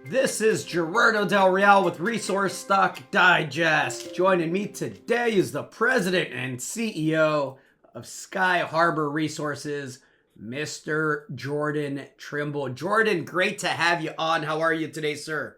This is Gerardo Del Real with Resource Stock Digest. Joining me today is the president and CEO of Skyharbour Resources, Mr. Jordan Trimble. Jordan, great to have you on. How are you today, sir?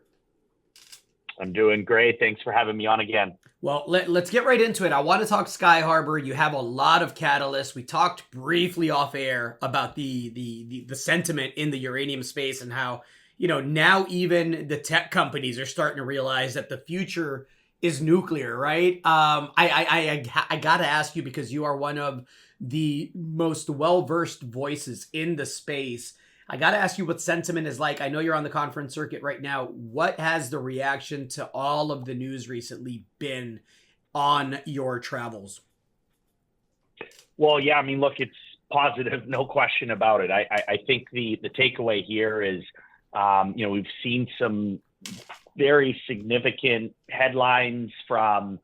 I'm doing great. Thanks for having me on again. Well, let's get right into it. I want to talk Skyharbour. You have a lot of catalysts. We talked briefly off air about the sentiment in the uranium space and how, now even the tech companies are starting to realize that the future is nuclear, right? I got to ask you, because you are one of the most well-versed voices in the space. I got to ask you what sentiment is like. I know you're on the conference circuit right now. What has the reaction to all of the news recently been on your travels? Well, yeah, I mean, look, it's positive, no question about it. I think the takeaway here is, we've seen some very significant headlines from,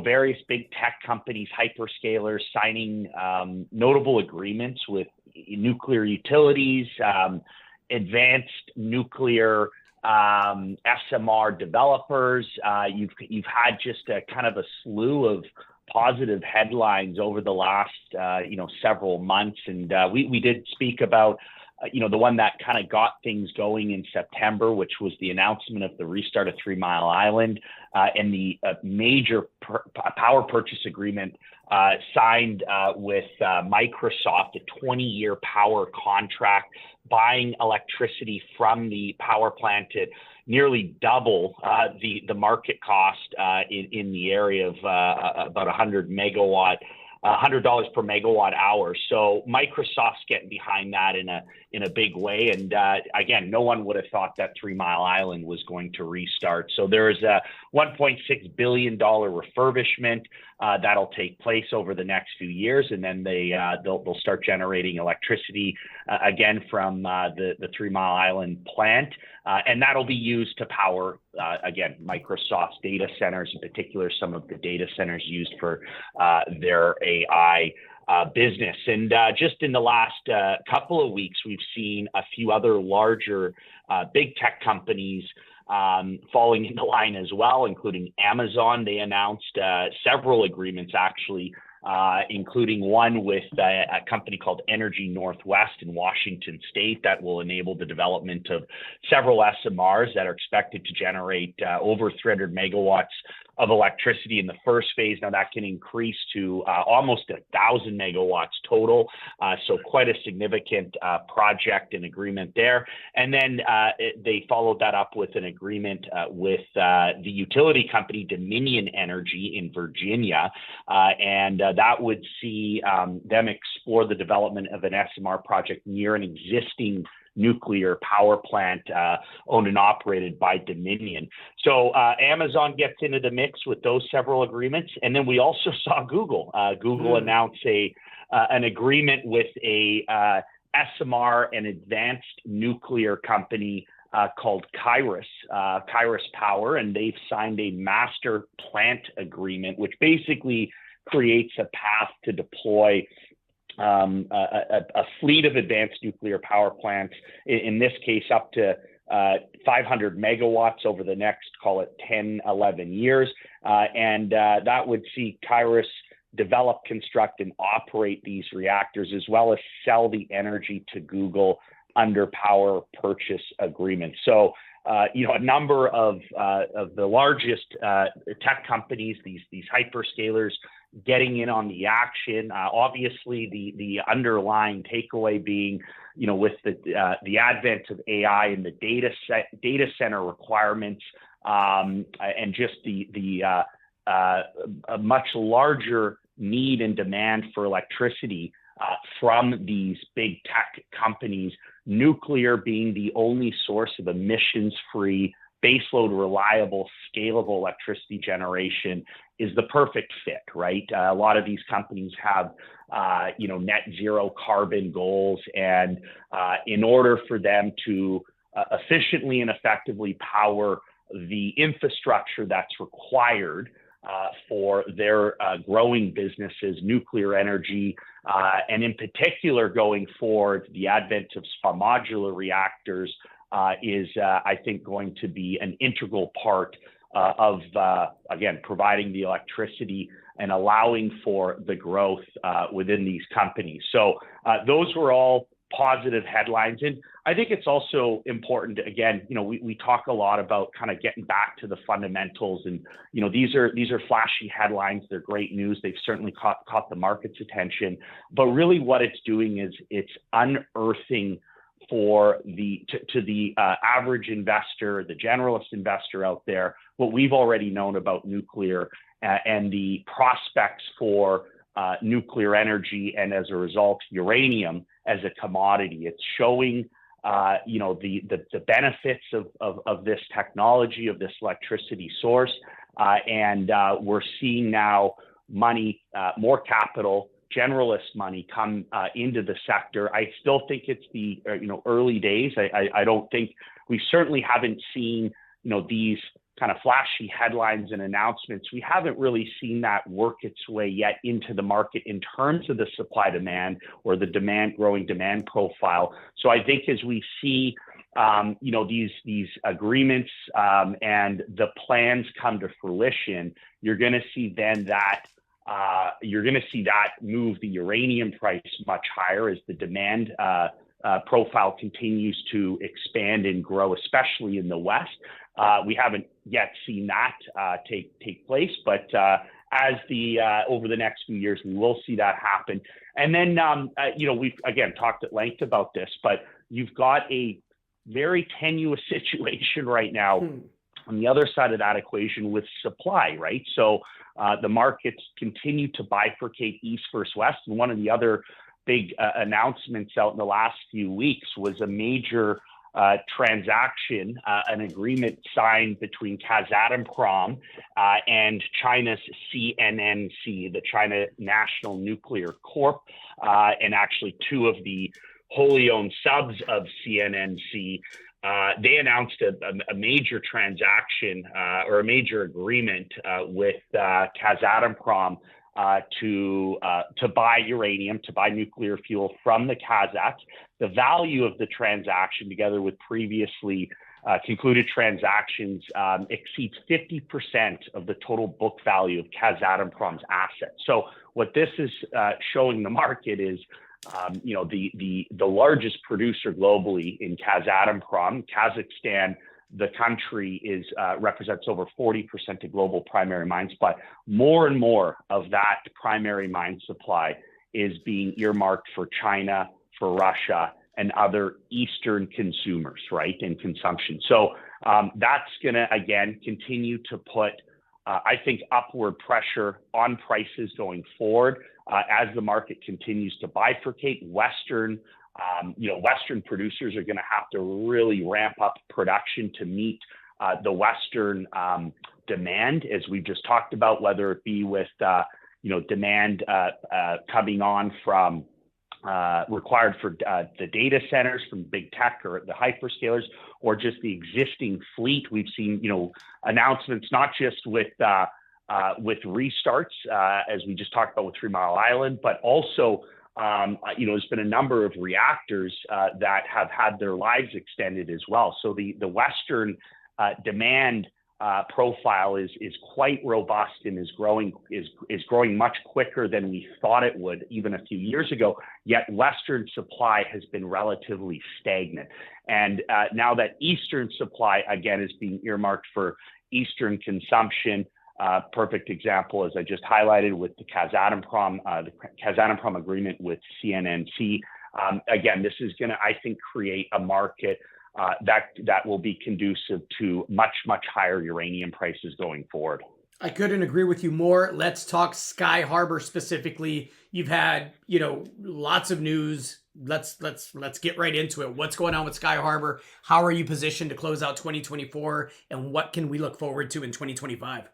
various big tech companies, hyperscalers signing notable agreements with nuclear utilities, advanced nuclear SMR developers. You've had just a kind of a slew of positive headlines over the last several months, and we did speak about the one that kind of got things going in September, which was the announcement of the restart of 3 Mile Island and the major power purchase agreement signed with Microsoft, a 20-year power contract, buying electricity from the power plant at nearly double the market cost in the area of about $100 per megawatt hour. So Microsoft's getting behind that in a big way. And again, no one would have thought that 3 Mile Island was going to restart. So there's a $1.6 billion refurbishment that'll take place over the next few years, and then they'll start generating electricity again from the 3 Mile Island plant, and that'll be used to power again Microsoft's data centers, in particular some of the data centers used for their AI business. And just in the last couple of weeks, we've seen a few other larger big tech companies falling into line as well, including Amazon. They announced several agreements, actually, including one with a company called Energy Northwest in Washington State that will enable the development of several SMRs that are expected to generate over 300 megawatts of electricity in the first phase. Now that can increase to almost 1,000 megawatts total. So quite a significant project and agreement there. And then they followed that up with an agreement with the utility company Dominion Energy in Virginia. And that would see them explore the development of an SMR project near an existing nuclear power plant owned and operated by Dominion. So Amazon gets into the mix with those several agreements. And then we also saw Google. Google announce an agreement with a SMR and advanced nuclear company called Kairos Power, and they've signed a master plant agreement, which basically creates a path to deploy a fleet of advanced nuclear power plants, in this case up to 500 megawatts over the next, call it 10, 11 years. And that would see Kairos develop, construct, and operate these reactors, as well as sell the energy to Google under power purchase agreements. So, a number of the largest tech companies, these hyperscalers, getting in on the action. Obviously, the underlying takeaway being, with the advent of AI and the data center requirements, and just a much larger need and demand for electricity from these big tech companies, nuclear being the only source of emissions-free, baseload, reliable, scalable electricity generation is the perfect fit, right? A lot of these companies have, net zero carbon goals. And in order for them to efficiently and effectively power the infrastructure that's required for their growing businesses, nuclear energy, and in particular going forward, the advent of small modular reactors is, I think, going to be an integral part of, again, providing the electricity and allowing for the growth within these companies. So those were all positive headlines. And I think it's also important, again, we talk a lot about kind of getting back to the fundamentals. And, these are flashy headlines. They're great news. They've certainly caught the market's attention. But really what it's doing is it's unearthing for the average investor, the generalist investor out there, what we've already known about nuclear and the prospects for nuclear energy, and as a result, uranium as a commodity. It's showing, the benefits of this technology, of this electricity source, and we're seeing now money, more capital, generalist money come into the sector. I still think it's the early days. I don't think we certainly haven't seen these kind of flashy headlines and announcements. We haven't really seen that work its way yet into the market in terms of the supply demand or the growing demand profile. So I think as we see these agreements and the plans come to fruition, you're going to see then that move the uranium price much higher as the demand profile continues to expand and grow, especially in the West. We haven't yet seen that take place, but as over the next few years, we will see that happen. And then, we've again talked at length about this, but you've got a very tenuous situation right now on the other side of that equation with supply, right? So the markets continue to bifurcate east versus west. And one of the other big announcements out in the last few weeks was a major transaction, an agreement signed between Kazatomprom and China's CNNC, the China National Nuclear Corp, and actually two of the wholly owned subs of CNNC. They announced a major transaction or a major agreement with Kazatomprom to buy uranium, to buy nuclear fuel from the Kazakhs. The value of the transaction, together with previously concluded transactions, exceeds 50% of the total book value of Kazatomprom's assets. So what this is showing the market is, the largest producer globally in Kazatomprom, Kazakhstan, the country represents over 40% of global primary mine supply. More and more of that primary mine supply is being earmarked for China, for Russia, and other Eastern consumers, right, and consumption. So that's going to, again, continue to put, I think, upward pressure on prices going forward as the market continues to bifurcate. Western producers are going to have to really ramp up production to meet the Western demand, as we just talked about, whether it be with demand coming on from required for the data centers from big tech or the hyperscalers, or just the existing fleet. We've seen announcements not just with restarts, as we just talked about with 3 Mile Island, but also there's been a number of reactors that have had their lives extended as well. So the Western demand profile is quite robust and is growing much quicker than we thought it would even a few years ago. Yet Western supply has been relatively stagnant, and now that Eastern supply again is being earmarked for Eastern consumption. Perfect example, as I just highlighted, with the Kazatomprom agreement with CNNC. Again, this is going to, I think, create a market that will be conducive to much, much higher uranium prices going forward. I couldn't agree with you more. Let's talk Skyharbour specifically. You've had, lots of news. Let's get right into it. What's going on with Skyharbour? How are you positioned to close out 2024, and what can we look forward to in 2025?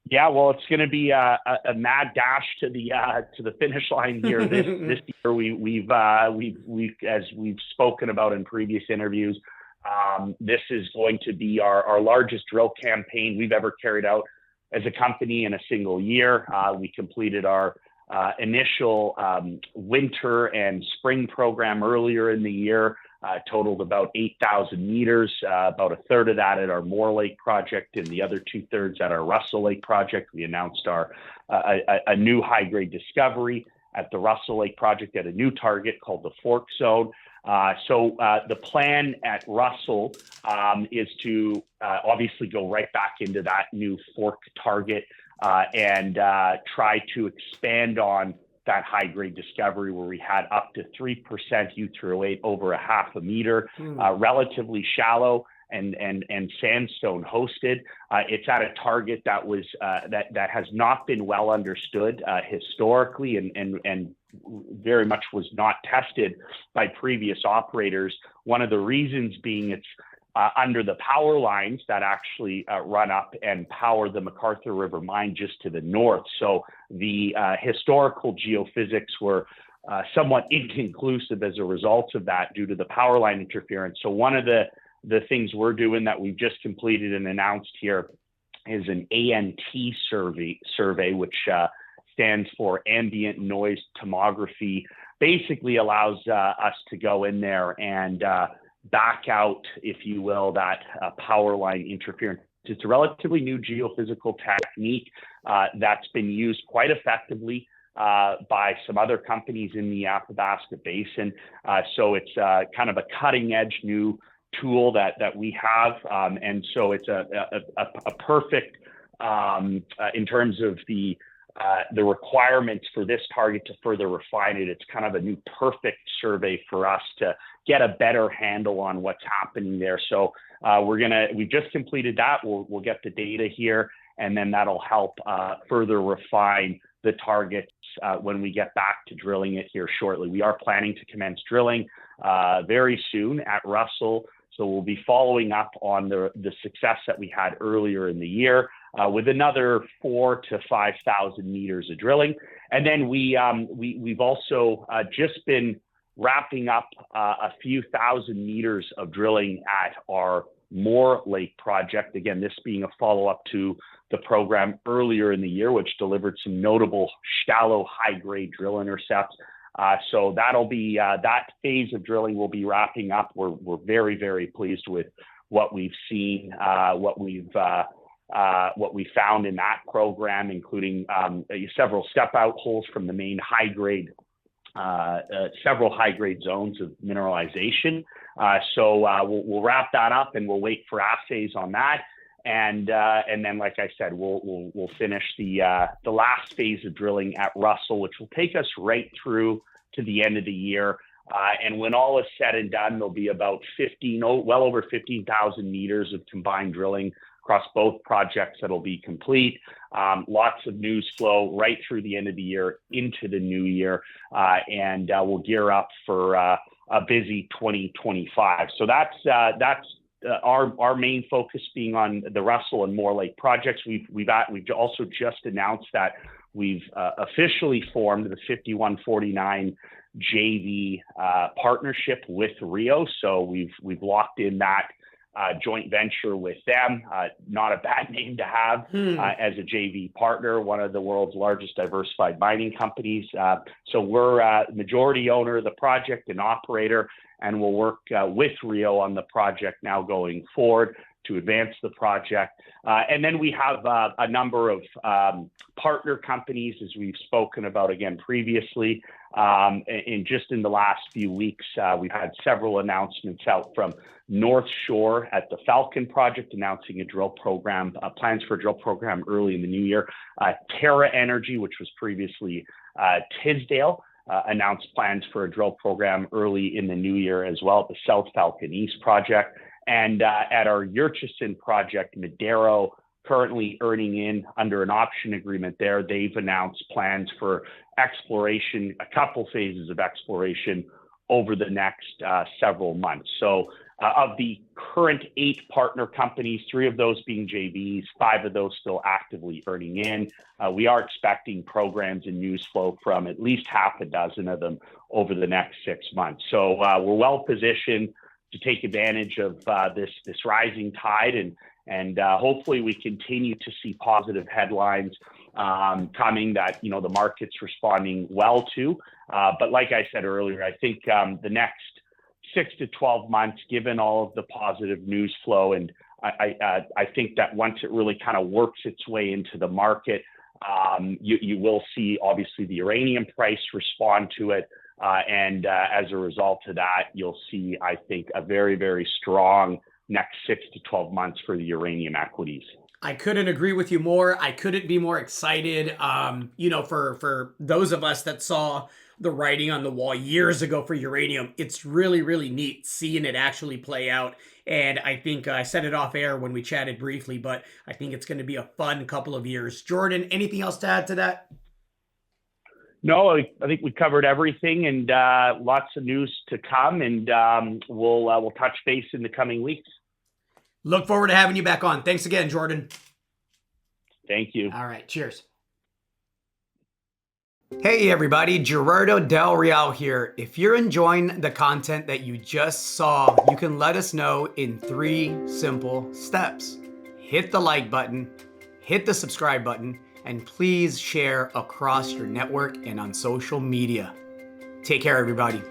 Yeah, well, it's going to be a mad dash to the finish line here this year. We've as we've spoken about in previous interviews, this is going to be our largest drill campaign we've ever carried out as a company in a single year. We completed our initial winter and spring program earlier in the year. totaled about 8,000 meters, about a third of that at our Moore Lake project and the other 2/3 at our Russell Lake project. We announced a new high-grade discovery at the Russell Lake project at a new target called the Fork Zone. So the plan at Russell is to obviously go right back into that new Fork target and try to expand on that high-grade discovery where we had up to 3% U3O8 over a half a meter, relatively shallow and sandstone hosted. It's at a target that was that has not been well understood historically and very much was not tested by previous operators. One of the reasons being it's under the power lines that actually run up and power the McArthur River mine just to the north. So the historical geophysics were somewhat inconclusive as a result of that due to the power line interference. So one of the things we're doing that we've just completed and announced here is an ANT survey, which stands for ambient noise tomography. Basically allows us to go in there and back out, if you will, that power line interference. It's a relatively new geophysical technique that's been used quite effectively by some other companies in the Athabasca Basin. So it's kind of a cutting edge new tool that we have. And so it's a perfect, in terms of the requirements for this target to further refine it, it's kind of a new perfect survey for us to get a better handle on what's happening there. So we just completed that. We'll get the data here, and then that'll help further refine the targets when we get back to drilling it here shortly. We are planning to commence drilling very soon at Russell. So we'll be following up on the success that we had earlier in the year with another 4,000 to 5,000 meters of drilling. And then we've also just been wrapping up a few thousand meters of drilling at our Moore Lake project. Again, this being a follow-up to the program earlier in the year, which delivered some notable shallow high-grade drill intercepts. So that'll be that phase of drilling will be wrapping up. We're very, very pleased with what we've seen, what we found in that program, including several step-out holes from the main high-grade, several high-grade zones of mineralization. So we'll wrap that up, and we'll wait for assays on that. And then, like I said, we'll finish the last phase of drilling at Russell, which will take us right through to the end of the year. And when all is said and done, there'll be about well over 15,000 meters of combined drilling across both projects that'll be complete. Lots of news flow right through the end of the year into the new year, and we'll gear up for a busy 2025. So that's our main focus being on the Russell and Moore Lake projects. We've also just announced that we've officially formed the 51-49 JV partnership with Rio. So we've locked in that joint venture with them. Not a bad name to have as a JV partner, one of the world's largest diversified mining companies. So we're a majority owner of the project and operator, and we'll work with Rio on the project now going forward to advance the project. And then we have a number of partner companies, as we've spoken about again previously. And just in the last few weeks, we've had several announcements out from North Shore at the Falcon project, announcing a drill program, plans for a drill program early in the new year. Terra Energy, which was previously Tisdale, announced plans for a drill program early in the new year as well at the South Falcon East project. And at our Urchison project, Madero, currently earning in under an option agreement there, they've announced plans for exploration, a couple phases of exploration over the next several months. So of the current 8 partner companies, 3 of those being JVs, 5 of those still actively earning in. We are expecting programs and news flow from at least half a dozen of them over the next 6 months. So we're well positioned to take advantage of this rising tide, and hopefully we continue to see positive headlines coming that the market's responding well to. But like I said earlier, I think the next 6 to 12 months, given all of the positive news flow. And I think that once it really kind of works its way into the market, you will see obviously the uranium price respond to it. And as a result of that, you'll see, I think, a very, very strong next 6 to 12 months for the uranium equities. I couldn't agree with you more. I couldn't be more excited. For those of us that saw the writing on the wall years ago for uranium, it's really, really neat seeing it actually play out. And I think I said it off air when we chatted briefly, but I think it's going to be a fun couple of years. Jordan, anything else to add to that? No, I think we covered everything, and lots of news to come, and we'll touch base in the coming weeks. Look forward to having you back on. Thanks again, Jordan. Thank you. All right, cheers. Hey everybody, Gerardo Del Real here. If you're enjoying the content that you just saw, you can let us know in 3 simple steps. Hit the like button, hit the subscribe button, and please share across your network and on social media. Take care, everybody.